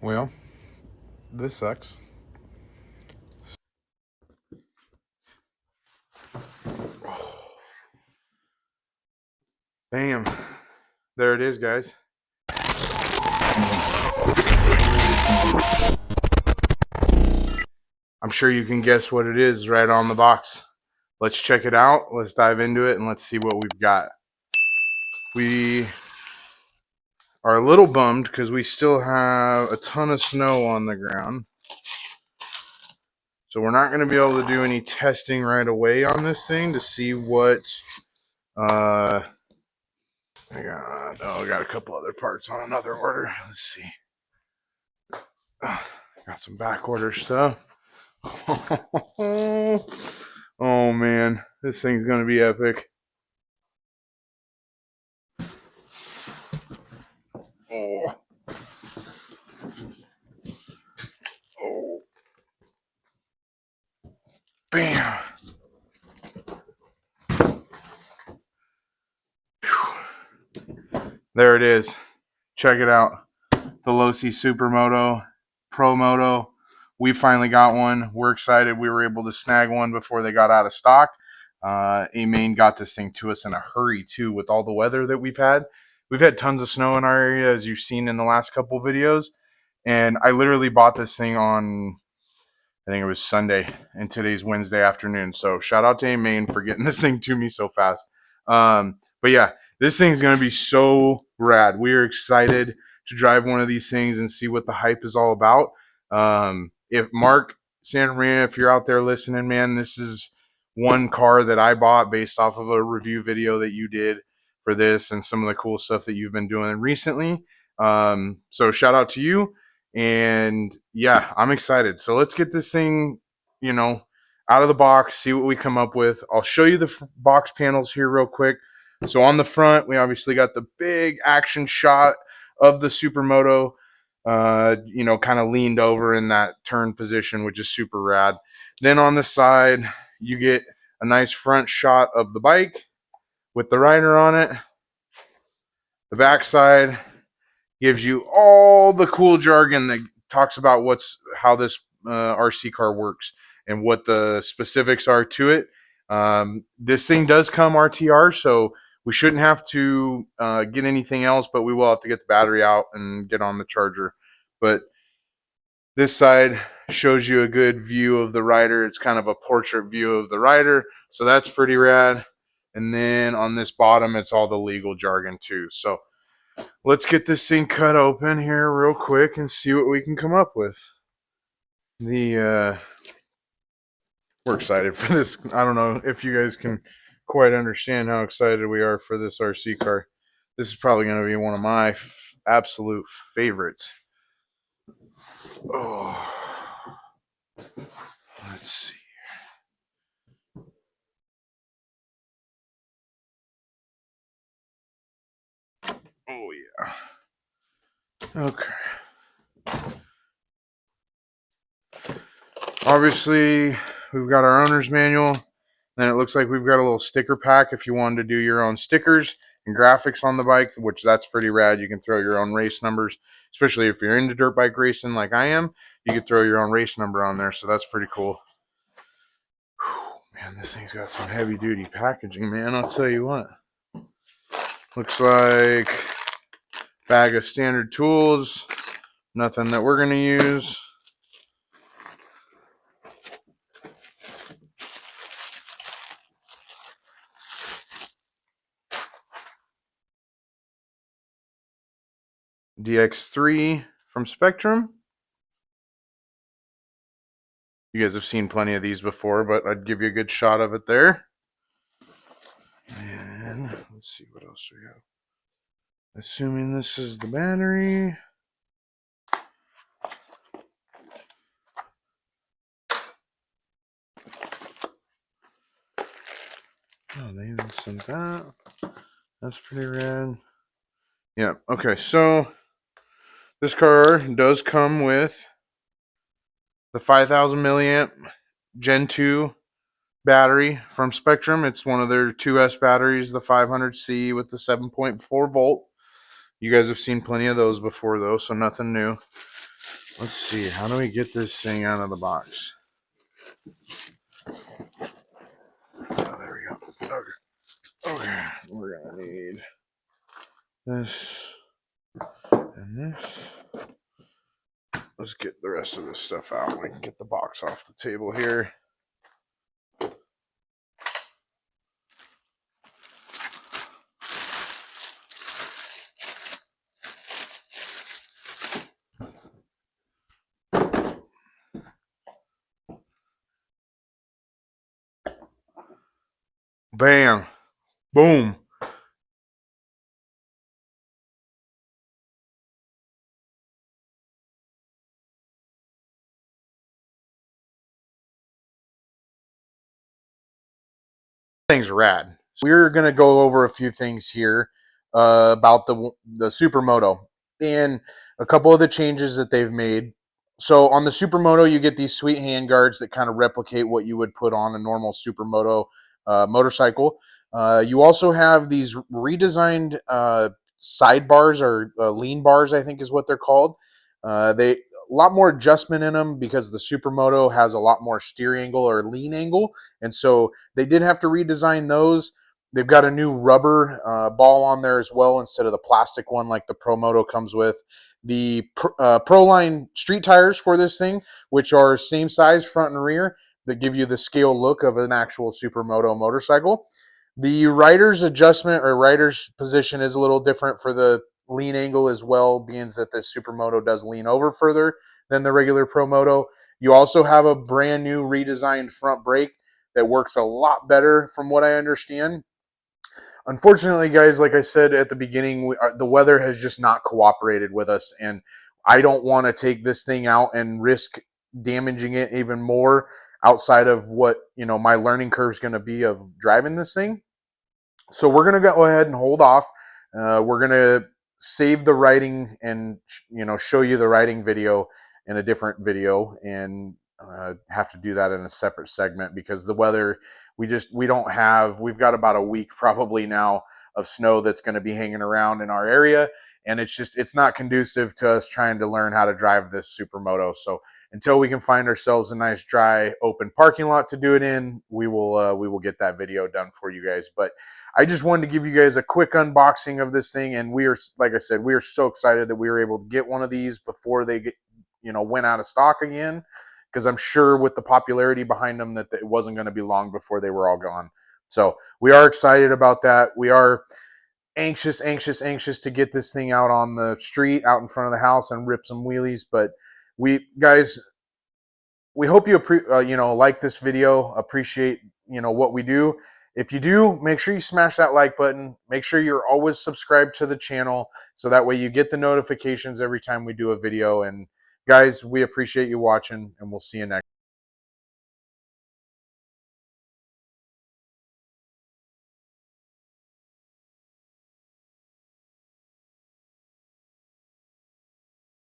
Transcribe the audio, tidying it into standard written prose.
Well, this sucks. Bam. There it is, guys. I'm sure you can guess what it is right on the box. Let's check it out. Let's dive into it and let's see what we've got. We are a little bummed because we still have a ton of snow on the ground. So we're not going to be able to do any testing right away on this thing to see what I got a couple other parts on another order. Let's see. Got some back order stuff. Oh man, this thing's gonna be epic. Oh. Oh. Bam. There it is. Check it out. The Losi ProMoto ProMoto. We finally got one. We're excited. We were able to snag one before they got out of stock. A-Main got this thing to us in a hurry too with all the weather that we've had. We've had tons of snow in our area, as you've seen in the last couple videos. And I literally bought this thing on, I think it was Sunday, and today's Wednesday afternoon. So shout out to A-Main for getting this thing to me so fast. But yeah, this thing's going to be so rad. We are excited to drive one of these things and see what the hype is all about. If Mark Santamaria, if you're out there listening, man, this is one car that I bought based off of a review video that you did for this and some of the cool stuff that you've been doing recently. So shout out to you. And yeah, I'm excited. So let's get this thing, out of the box, see what we come up with. I'll show you the box panels here real quick. So on the front, we obviously got the big action shot of the Supermoto, kind of leaned over in that turn position, which is super rad. Then on the side, you get a nice front shot of the bike with the rider on it. The back side gives you all the cool jargon that talks about how this RC car works and what the specifics are to it. This thing does come RTR, so we shouldn't have to get anything else, but we will have to get the battery out and get on the charger. But this side shows you a good view of the rider. It's kind of a portrait view of the rider, so that's pretty rad. And then on this bottom, it's all the legal jargon too. So let's get this thing cut open here real quick and see what we can come up with. We're excited for this. I don't know if you guys can quite understand how excited we are for this RC car. This is probably going to be one of my absolute favorites. Oh, let's see. Oh yeah. Okay. Obviously, we've got our owner's manual. Then it looks like we've got a little sticker pack if you wanted to do your own stickers and graphics on the bike, which that's pretty rad. You can throw your own race numbers, especially if you're into dirt bike racing like I am. You could throw your own race number on there, so that's pretty cool. Whew, man, this thing's got some heavy-duty packaging, man. I'll tell you what. Looks like bag of standard tools. Nothing that we're going to use. DX3 from Spectrum. You guys have seen plenty of these before, but I'd give you a good shot of it there. And let's see what else we have. Assuming this is the battery. Oh, they even sent that. That's pretty rad. Yeah, okay, so this car does come with the 5,000 milliamp Gen 2 battery from Spectrum. It's one of their 2S batteries, the 500C with the 7.4 volt. You guys have seen plenty of those before, though, so nothing new. Let's see, how do we get this thing out of the box? Oh, there we go. Okay, we're gonna need this and this. Let's get the rest of this stuff out. We can get the box off the table here. Bam. Boom. Thing's rad. We're going to go over a few things here about the Supermoto and a couple of the changes that they've made. So on the Supermoto, you get these sweet hand guards that kind of replicate what you would put on a normal Supermoto motorcycle. You also have these redesigned sidebars or lean bars, I think is what they're called. They a lot more adjustment in them because the Supermoto has a lot more steer angle or lean angle, and so they did have to redesign those. They've got a new rubber ball on there as well instead of the plastic one like the ProMoto comes with. The ProLine street tires for this thing, which are same size front and rear, that give you the scale look of an actual Supermoto motorcycle. The rider's adjustment or rider's position is a little different for the lean angle as well, being that this Supermoto does lean over further than the regular ProMoto. You also have a brand new redesigned front brake that works a lot better from what I understand. Unfortunately, guys, like I said at the beginning, the weather has just not cooperated with us, and I don't want to take this thing out and risk damaging it even more outside of what my learning curve is going to be of driving this thing. So we're going to go ahead and hold off. We're going to save the writing and show you the writing video in a different video, and have to do that in a separate segment because the weather, we don't have, we've got about a week probably now of snow that's going to be hanging around in our area, and it's not conducive to us trying to learn how to drive this Supermoto. So until we can find ourselves a nice dry open parking lot to do it in, we will get that video done for you guys. But I just wanted to give you guys a quick unboxing of this thing, and we are, like I said, we are so excited that we were able to get one of these before they went out of stock again, because I'm sure with the popularity behind them that it wasn't going to be long before they were all gone. So we are excited about that. We are anxious to get this thing out on the street, out in front of the house, and rip some wheelies. But guys, we hope you like this video, appreciate what we do. If you do, make sure you smash that like button. Make sure you're always subscribed to the channel so that way you get the notifications every time we do a video. And guys, we appreciate you watching, and we'll see you next